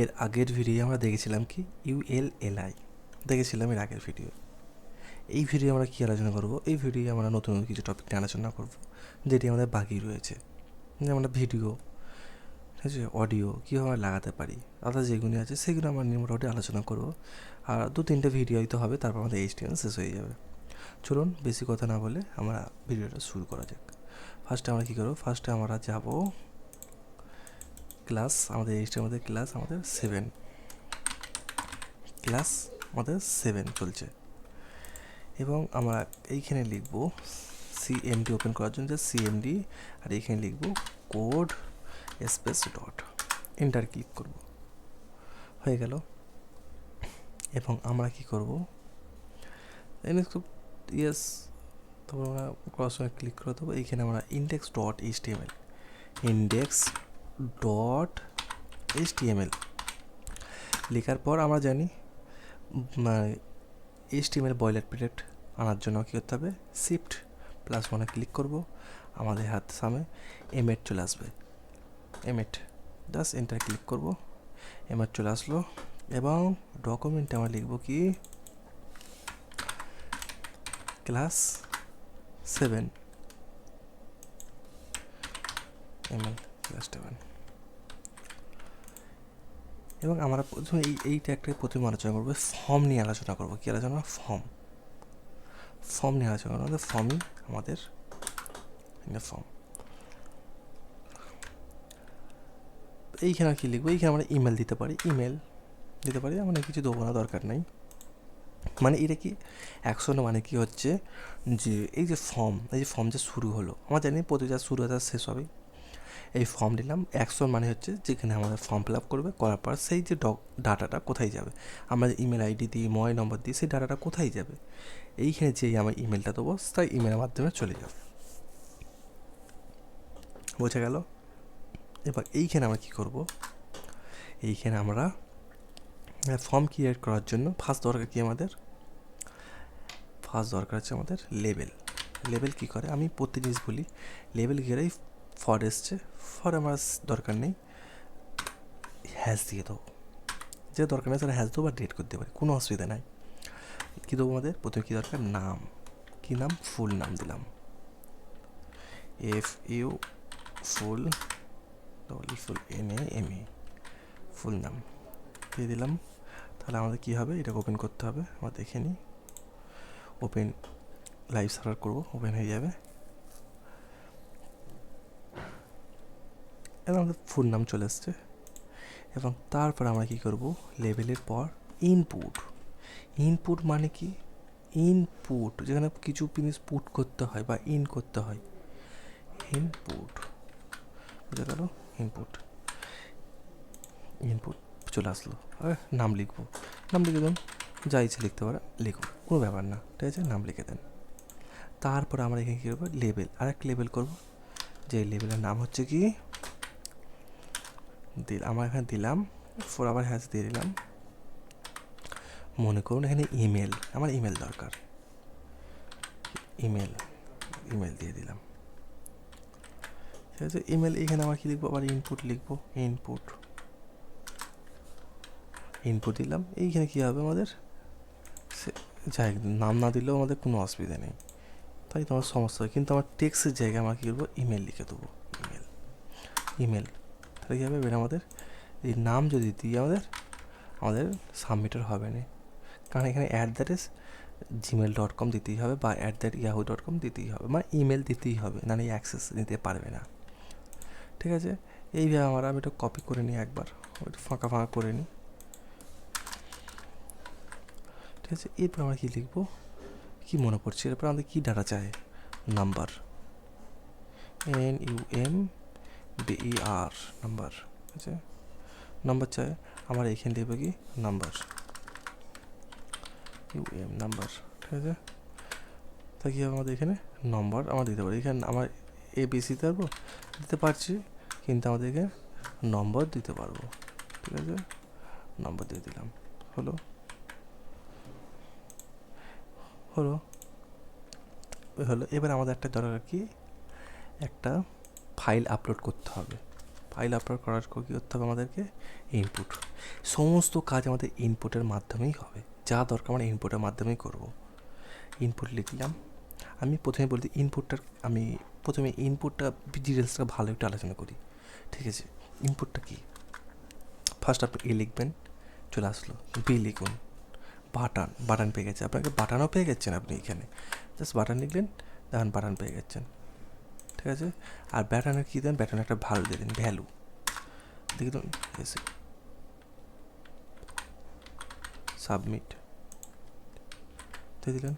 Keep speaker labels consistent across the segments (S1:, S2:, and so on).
S1: এর আগের ভিডিও আমরা দেখেছিলাম কি ULLI দেখেছিলাম এর আগের ভিডিও। এই ভিডিও আমরা কী আলোচনা করব? এই ভিডিও আমরা নতুন কিছু টপিক নিয়ে আলোচনা করব যেটি আমাদের বাকি রয়েছে, যেমন ভিডিও, ঠিক আছে, অডিও কীভাবে লাগাতে পারি, অর্থাৎ যেগুলি আছে সেগুলো আমরা নিয়ে মোটামুটি আলোচনা করব। আর 2-3টে ভিডিও হয়তো হবে, তারপর আমাদের HTML শেষ হয়ে যাবে। চলুন বেশি কথা না বলে আমরা ভিডিওটা শুরু করা যাক। ফার্স্টে আমরা কী করব? ফার্স্টে আমরা যাব ক্লাস, আমাদের HTML মধ্যে ক্লাস আমাদের 7, ক্লাস আমাদের 7 চলছে, এবং আমরা এইখানে লিখব CMD ওপেন করার জন্য যে CMD, আর এইখানে লিখব code space dot, enter click করব, হয়ে গেল। এবং আমরা কি করব? ইয়েস, তারপর আমরা ক্রস ক্লিক করে দেবো। এইখানে আমরা index dot HTML, index dot HTML লেখার পর আমরা জানি HTML বয়লার প্লেট আনার জন্য কী করতে হবে? Shift+1 ক্লিক করব, আমাদের হাত সামনে এমএট চলে আসবে। এমএট জাস্ট এন্টার ক্লিক করব, এমএট চলে আসলো। এবং ডকুমেন্টে আমরা লিখব কি ক্লাস 7 এমএল ক্লাস 7। এবং আমরা প্রথমে এইটা একটা প্রথমে আলোচনা করবো, ফর্ম নিয়ে আলোচনা করবো। কী আলোচনা? ফর্ম নিয়ে আলোচনা করবো। ফর্মই আমাদের ফর্ম। এইখানে কী লিখবো? এইখানে আমরা ইমেল দিতে পারি, আমরা কিছু দেবো না, দরকার নেই। মানে এটা কি অ্যাকশন, মানে কি হচ্ছে যে এই যে ফর্ম যে শুরু হলো, আমরা জানি প্রতিটা শুরু হতে শেষ হবে। এই ফর্ম দিলাম, অ্যাকশন মানে হচ্ছে যেখানে আমাদের ফর্ম ফিল আপ করবে, করার পর সেই যে ডাটাটা কোথায় যাবে, আমরা যে ইমেল আইডি দিই, মোবাইল নম্বর দিই, সেই ডাটাটা কোথায় যাবে? এইখানে যেই আমার ইমেলটা দেবো তাই ইমেলের মাধ্যমে চলে যাবে। বোঝা গেল? এবার এইখানে আমরা কী করব? এইখানে আমরা ফর্ম ক্রিয়েট করার জন্য ফার্স্ট দরকার কি আমাদের? ফার্স্ট দরকার হচ্ছে আমাদের লেবেল কী করে? আমি প্রতি জিনিস বলি, লেবেল গেলেই ফর এসছে, ফর আমার দরকার নেই, হ্যাশ দিয়ে দেবো। যে দরকার নেই সেটা হ্যাশ দেবো বা ডেট করতে পারি, কোনো অসুবিধা নাই। কী দেবো আমাদের? প্রথমে কী দরকার? নাম। কী নাম? ফুল নাম দিলাম, FU ফুল NAME, ফুল নাম দিয়ে দিলাম। তাহলে আমাদের কী হবে? এটাকে ওপেন করতে হবে। আমরা দেখে নিই, ওপেন লাইভ সার্ভার করবো, ওপেন হয়ে যাবে। এবং আমাদের ফুল নাম চলে এসছে। এবং তারপর আমরা কী করব? লেবেলের পর ইনপুট মানে কি? ইনপুট যেখানে কিছু জিনিস পুট করতে হয় বা ইন করতে হয়, ইনপুট। বুঝা গেল? ইনপুট চলে আসলো। আর নাম লিখবো, নাম লিখে দেন, যা ইচ্ছে লিখতে পারে লিখুন, কোনো ব্যাপার না, ঠিক আছে, নাম লিখে দেন। তারপর আমরা এখানে কী করবো? লেবেল, আরেকটা লেবেল করবো, যে লেবেলের নাম হচ্ছে কি আমরা এখানে দিলাম ফোর, আবার হ্যাশ দিয়ে দিলাম। মনে করুন এখানে ইমেল, আমার ইমেল দরকার, ইমেল দিয়ে দিলাম, ঠিক আছে। ইমেল এখানে আমার কী লিখবো? আবার ইনপুট লিখবো, ইনপুট দিলাম। এইখানে কী হবে আমাদের? যাই নাম না দিলেও আমাদের কোনো অসুবিধা নেই, তাই তোমার সমস্যা হয়। কিন্তু আমার টেক্সটের জায়গায় আমরা কী করবো? ইমেল লিখে দেবো, ইমেল। তাহলে কী হবে? এবার আমাদের এই নাম যদি দিই আমাদের সাবমিটার হবে না, কারণ এখানে @gmail.com দিতেই হবে বা @yahoo.com দিতেই হবে, মানে ইমেল দিতেই হবে, না অ্যাক্সেস নিতে পারবে না, ঠিক আছে। এইভাবে আমি এটা কপি করে নিই, একবার ওইটা ফাঁকা করে নিই, ঠিক আছে। এরপর আমরা কী লিখবো? কী মনে পড়ছে? এরপর আমাদের কী ডাটা চাই? নাম্বার, NUMBER, নাম্বার, ঠিক আছে, নাম্বার চাই। আমার এইখানে লিখবো কি নাম্বার, নাম্বার, ঠিক আছে। তা কী হবে? আমাদের এখানে নম্বর আমরা দিতে পারি, এখানে আমার ABC দিতে পারছি, কিন্তু আমাদের এখানে নম্বর দিতে পারবো, ঠিক আছে, নম্বর দিয়ে দিলাম। হলো এবার আমাদের একটা দরকার কি? একটা ফাইল আপলোড করতে হবে। ফাইল আপলোড করার কী করতে হবে আমাদেরকে, ইনপুট। সমস্ত কাজ আমাদের ইনপুটের মাধ্যমেই হবে, যা দরকার আমরা ইনপুটের মাধ্যমেই করব। ইনপুট লিখলাম। আমি প্রথমে বলতে ইনপুটটা ডিটেলসটা ভালো একটু আলোচনা করি, ঠিক আছে। ইনপুটটা কি, ফার্স্ট আপনি এ লিখবেন, চলে আসলো। বি লিখুন, বাটন পেয়ে গেছে, আপনাকে বাটনও পেয়ে গেছেন আপনি এখানে, জাস্ট বাটন লিখলেন, দেখেন বাটন পেয়ে গেছেন, ঠিক আছে। আর ব্যাটনের কী দেন, ব্যাটনে একটা ভালো দিয়ে দিন, ভ্যালু দেখি তো, এসে সাবমিট দিয়ে দিলেন,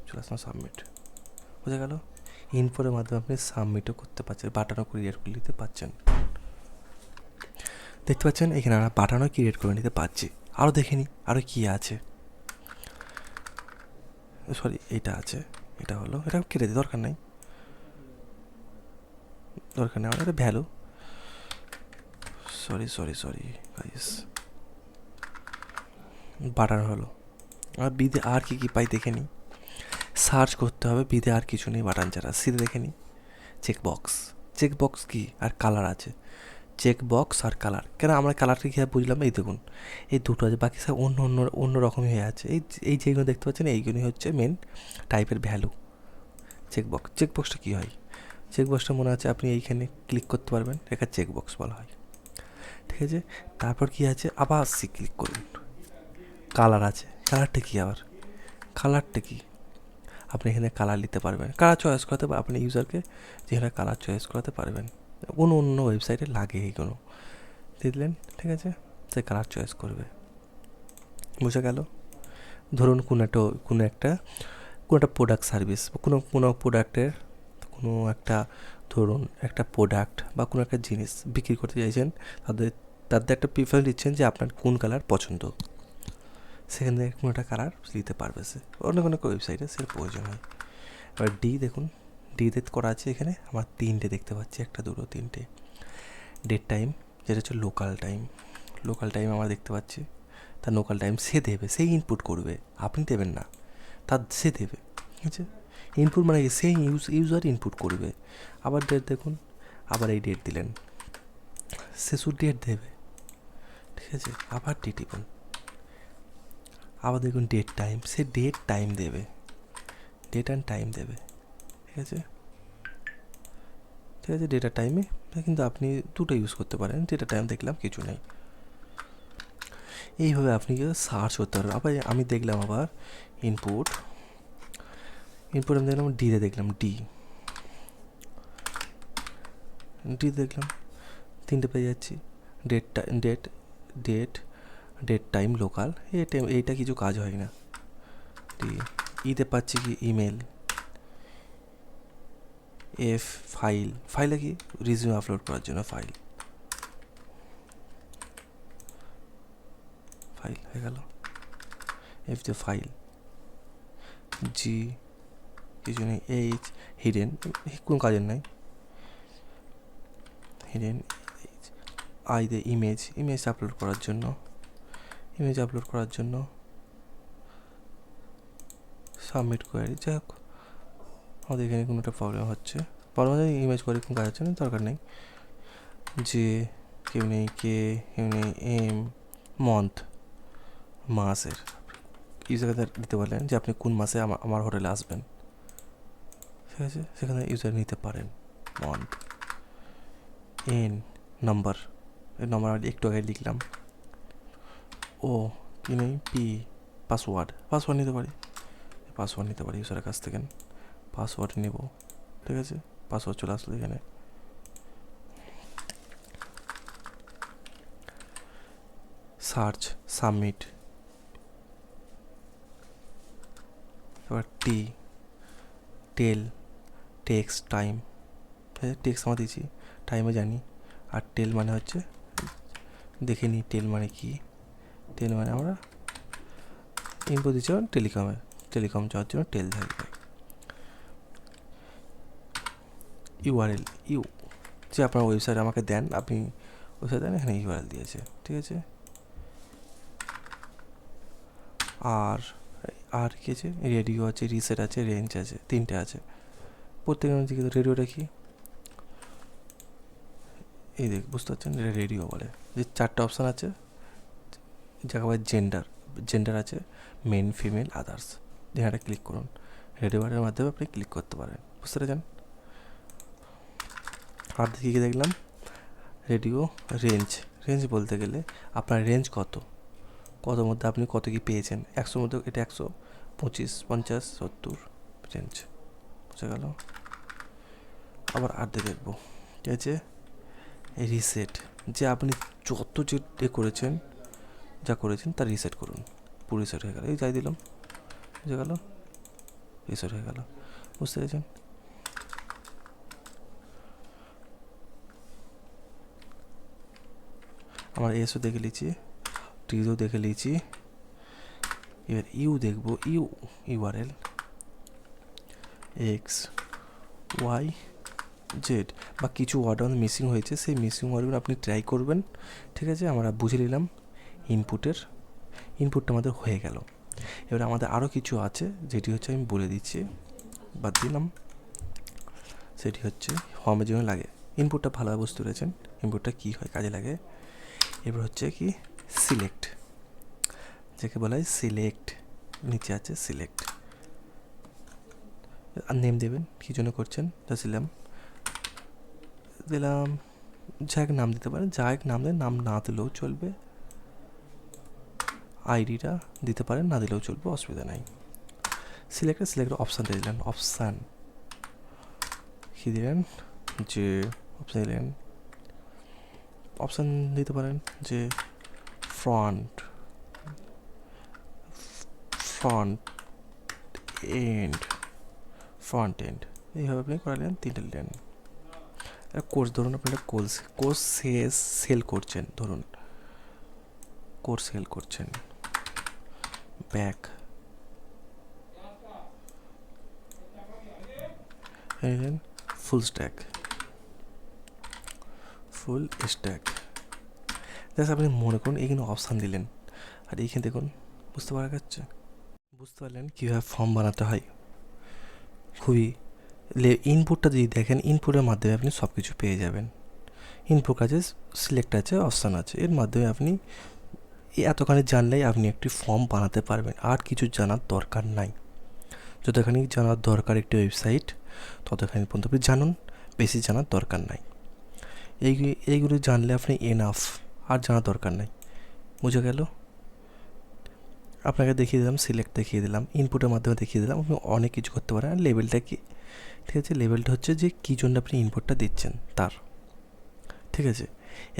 S1: চলে আসলাম সাবমিট, বোঝা গেল। ইনপুটের মাধ্যমে আপনি সাবমিটও করতে পারছেন, বাটনও ক্রিয়েট করে নিতে পারছেন, দেখতে পাচ্ছেন এখানে আমরা বাটনও ক্রিয়েট করে নিতে পারছি। আরও দেখে নিই আরও কী আছে, সরি এটা আছে, এটা হলো, এটা কেটে দিই, দরকার নেই আমার, এটা ভ্যালু, সরি গাইস, বাটন হলো। আর বিদে আর কী পাই দেখে নিই, সার্চ করতে হবে, বিদে আর কিছু নেই বাটন ছাড়া। সিধে দেখে নিই, চেকবক্স কি আর কালার আছে, চেকবক্স আর কালার। কেন আমরা কালারটা কী বুঝলাম, এই দেখুন এই দুটো আছে, বাকি সব অন্য রকমই হয়ে আছে। এই যেগুলো দেখতে পাচ্ছেন এইগুলোই হচ্ছে মেন টাইপের ভ্যালু। চেকবক্সটা কী হয়, চেকবক্সটা মনে আছে আপনি এইখানে ক্লিক করতে পারবেন, এটা চেকবক্স বলা হয়, ঠিক আছে। তারপর কি আছে, আবার ক্লিক করুন, কালার আছে। কালারটা কি আপনি এখানে কালার নিতে পারবেন, কালার চয়েস করাতে পারবেন, আপনি ইউজারকে যেখানে কালার চয়েস করাতে পারবেন। অন্য ওয়েবসাইটে লাগে এইগুলো, দিলেন, ঠিক আছে, সে কালার চয়েস করবে, বুঝা গেল। ধরুন কোনো একটা প্রোডাক্ট সার্ভিস, কোনো প্রোডাক্টের কোনো একটা, ধরুন একটা প্রোডাক্ট বা কোনো একটা জিনিস বিক্রি করতে চাইছেন, তাদের একটা প্রিফারেন্স দিচ্ছেন যে আপনার কোন কালার পছন্দ, সেখান থেকে কোনো একটা কালার দিতে পারবে সে, অনেক ওয়েবসাইটে সেটা প্রয়োজন হয়। এবার ডিতে করা আছে, এখানে আমার 3টে দেখতে পাচ্ছি, 1 2 3টে। ডেট টাইম, যেটা হচ্ছে লোকাল টাইম আমরা দেখতে পাচ্ছি, তার লোকাল টাইম সে দেবে, সেই ইনপুট করবে, আপনি দেবেন না, সে দেবে, ঠিক আছে। ইনপুট মানে সেই ইউজার ইনপুট করবে। আবার ডেট দেখুন, আবার এই ডেট দিলেন, সে শুধু ডেট দেবে, ঠিক আছে। আবার ডেট টিপুন, আবার দেখুন ডেট টাইম, সে ডেট টাইম দেবে, ডেট অ্যান্ড টাইম দেবে, ঠিক আছে। ডেটা টাইমে কিন্তু আপনি দুটো ইউজ করতে পারেন, ডেটা টাইম দেখলাম কিছু নেই। এইভাবে আপনি সার্চ করতে পারবেন। আবার আমি দেখলাম আবার ইনপুট আমি দেখলাম ডিতে দেখলাম, ডি দেখলাম 3টে পেয়ে যাচ্ছি, ডেট টাইম লোকাল, এইটা কিছু কাজ হয় না। ইতে পাচ্ছি কি ইমেল, ফাইলে কি রিজিউম আপলোড করার জন্য ফাইল হয়ে গেল, যে ফাইল, জি কিছু নেই, হিডেন কোনো কাজের নাই, দে ইমেজ আপলোড করার জন্য, সাবমিট কোয়ারি। যাই হোক, আমাদের এখানে কোনো একটা প্রবলেম হচ্ছে, ইমেজ কোয়ারি কোনো কাজ হচ্ছে না, দরকার নেই। যে কেউ নেই মাসের ইউজার দিতে পারলেন যে আপনি কোন মাসে আমার হোটেলে আসবেন, ঠিক আছে, সেখানে ইউজার নিতে পারেন। নাম্বার আমি একটু আগে লিখলাম, পাসওয়ার্ড নিতে পারি, ইউজারের কাছ থেকে পাসওয়ার্ড নেব, ঠিক আছে। পাসওয়ার্ড চলে আসলো এখানে, সার্চ, সাবমিট, এবার টেক্সট টাইম, আমরা দিয়েছি, টাইমে জানি। আর টেল মানে হচ্ছে, দেখে নিই টেল মানে কি, মানে আমরা ইনপুট দিচ্ছি টেলিকম যাওয়ার জন্য টেল থাকবে। ইউআরএল যে আপনার ওয়েবসাইট আমাকে দেন, আপনি ওয়েবসাইট দেন, এখানে ইউআরএল দিয়েছে, ঠিক আছে। আর কি আছে, রেডিও আছে, রিসেট আছে, রেঞ্জ আছে, 3টে আছে। প্রত্যেকের জিজ্ঞেস রেডিওটা কি, এই দেখ বুঝতে পারছেন, এটা রেডিও বলে। যে 4টে অপশান আছে, যাকে বলে জেন্ডার আছে, মেল, ফিমেল, আদার্স। যেখানে ক্লিক করুন, রেডিও বারের মাধ্যমে আপনি ক্লিক করতে পারেন, বুঝতে পেরেছেন। আর দেখি কি দেখলাম, রেডিও রেঞ্জ বলতে গেলে আপনার রেঞ্জ কতর মধ্যে আপনি কত কি পেয়েছেন। 100 মধ্যে এটা 125, 50, 70 রেঞ্জ, বুঝে গেল। আবার দেখবো ঠিক আছে, রিসেট, যে আপনি যত যে করেছেন তার রিসেট করুন, পুরো রিসেট হয়ে গেল। এই যাই দিলাম, বুঝে গেল, রিসেট হয়ে গেল, বুঝতে পেরেছেন। আমার এসও দেখে নিয়েছি, টিও দেখে নিয়েছি। এবার দেখবো, ইউআরএল এক্স ওয়াই জেড বা কিছু ওয়ার্ড মিসিং হয়েছে, সেই মিসিং ওয়ার্ডগুলো আপনি ট্রাই করবেন, ঠিক আছে। আমরা বুঝে নিলাম ইনপুটটা আমাদের হয়ে গেল। এবার আমাদের আরও কিছু আছে, যেটি হচ্ছে আমি বলে দিচ্ছি, বাদ দিলাম। সেটি হচ্ছে ফর্মের জন্য লাগে। ইনপুটটা ভালোভাবে বুঝতে পেরেছেন, ইনপুটটা কী হয়, কাজে লাগে। এবার হচ্ছে কি সিলেক্ট, যাকে বলা হয় সিলেক্ট, নিচে আছে সিলেক্ট। আর নেম দেবেন, কী জন্য করছেন, দিলাম যাক নাম দিতে পারেন, যাক নাম দেন, নাম না দিলেও চলবে। আইডিটা দিতে পারেন, না দিলেও চলবে, অসুবিধা নাই। সিলেক্ট অপশানটা দিলেন, অপশান কী দিলেন, যে অপশান দিলেন, অপশান দিতে পারেন যে ফ্রন্ট এন্ড এইভাবে আপনি করালেন, 3টে দিলেন। কোর্স ধরুন আপনি একটা কোর্স সেল করছেন, ধরুন কোর্স সেল করছেন, ব্যাক ফুল স্ট্যাক জাস্ট আপনি মনে করুন এইখানে অপশান দিলেন, আর এইখানে দেখুন বুঝতে পারলেন কীভাবে ফর্ম বানাতে হয়। খুবই ইনপুটটা যদি দেখেন, ইনপুটের মাধ্যমে আপনি সব কিছু পেয়ে যাবেন। ইনপুট আছে, সিলেক্ট আছে, অপশান আছে, এর মাধ্যমে আপনি এতখানি জানলেই আপনি একটি ফর্ম বানাতে পারবেন। আর কিছু জানার দরকার নাই। যতখানি জানার দরকার একটি ওয়েবসাইট, ততখানি পর্যন্ত আপনি জানুন, বেশি জানার দরকার নাই। এইগুলো জানলে আপনি এনাফ, আর জানার দরকার নাই, বুঝে গেল। আপনাকে দেখিয়ে দিলাম, সিলেক্ট দেখিয়ে দিলাম, ইনপুটের মাধ্যমে দেখিয়ে দিলাম, আপনি অনেক কিছু করতে পারেন। আর লেভেলটা কি, ঠিক আছে, লেভেলটা হচ্ছে যে কী জন্য আপনি ইনপুটটা দিচ্ছেন তার, ঠিক আছে।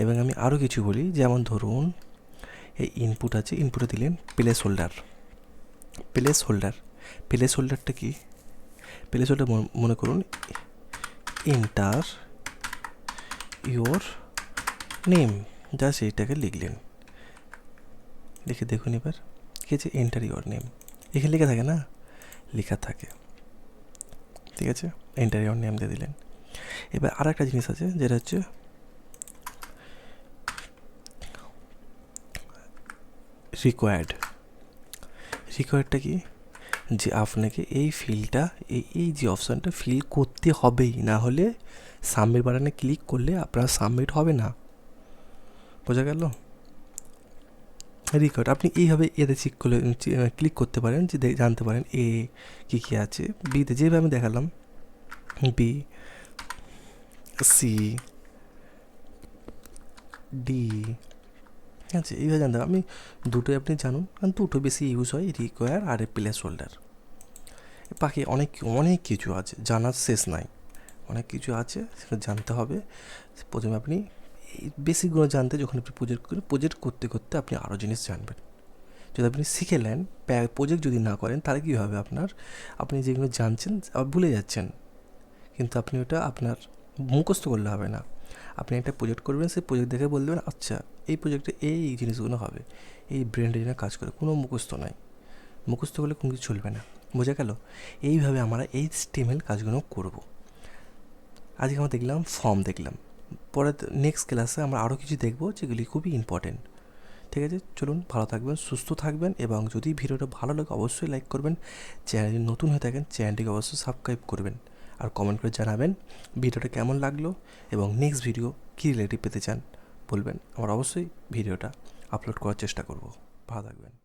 S1: এবং আমি আরও কিছু বলি, যেমন ধরুন এই ইনপুট আছে, ইনপুটে দিলেন প্লেস হোল্ডারটা কি, প্লেস হোল্ডার মনে করুন এন্টার ইওর নেম, যা সেইটাকে লিখলেন, লিখে দেখুন এবার কি আছে, এন্টার ইওর নেম, এখানে লেখা থাকে না, লেখা থাকে, ঠিক আছে। এন্টার ইওর নেম দিয়ে দিলেন। এবার আর একটা জিনিস আছে, যেটা হচ্ছে রিকোয়ার্ডটা কি, যে আপনাকে এই ফিল্ডটা এই যে অপশানটা ফিল করতে হবেই, না হলে সাবমিট বাটনে ক্লিক করলে আপনার সাবমিট হবে না, বোঝা গেল। রিকোয়ার্ড আপনি এইভাবে এতে ক্লিক করতে পারেন, যে জানতে পারেন এ কী কী আছে, বিতে যেভাবে আমি দেখালাম, বি, সি, ডি, ঠিক আছে, এইভাবে জানতে হবে। আমি দুটোই আপনি জানুন, কারণ দুটো বেশি ইউজ হয়, রিকোয়ার আর প্লেস হোল্ডার। বাকি অনেক কিছু আছে, জানার শেষ নাই, অনেক কিছু আছে, সেটা জানতে হবে। প্রথমে আপনি এই বেসিকগুলো জানতে, যখন আপনি প্রজেক্ট করতে করতে আপনি আরও জিনিস জানবেন। যদি আপনি শিখে নেন, প্রজেক্ট যদি না করেন, তাহলে কী হবে, আপনি যেগুলো জানছেন আবার ভুলে যাচ্ছেন। কিন্তু আপনি ওটা আপনার মুখস্থ করলে হবে না। আপনি একটা প্রজেক্ট করবেন, সেই প্রজেক্ট দেখে বলতে পারেন, আচ্ছা এই প্রজেক্টে এই জিনিসগুলো হবে, এই ব্রেনটা যেন কাজ করে, কোনো মুখস্থ নাই। মুখস্থ করলে কোনো কিছু চলবে না, বোঝা গেল। এইভাবে আমরা HTML কাজগুলো করব। আজকে আমরা দেখলাম ফর্ম, পরে নেক্সট ক্লাসে আমরা আরও কিছু দেখব, যেগুলি খুবই ইম্পর্টেন্ট। ঠিক আছে, চলুন, ভালো থাকবেন, সুস্থ থাকবেন, এবং যদি ভিডিওটা ভালো লাগে অবশ্যই লাইক করবেন। চ্যানেলে নতুন হয়ে থাকেন, চ্যানেলটিকে অবশ্যই সাবস্ক্রাইব করবেন, আর কমেন্ট করে জানাবেন ভিডিওটা কেমন লাগলো, এবং নেক্সট ভিডিও কী রিলেটিভ পেতে চান বলবেন, আমার অবশ্যই ভিডিওটা আপলোড করার চেষ্টা করব। ভালো থাকবেন।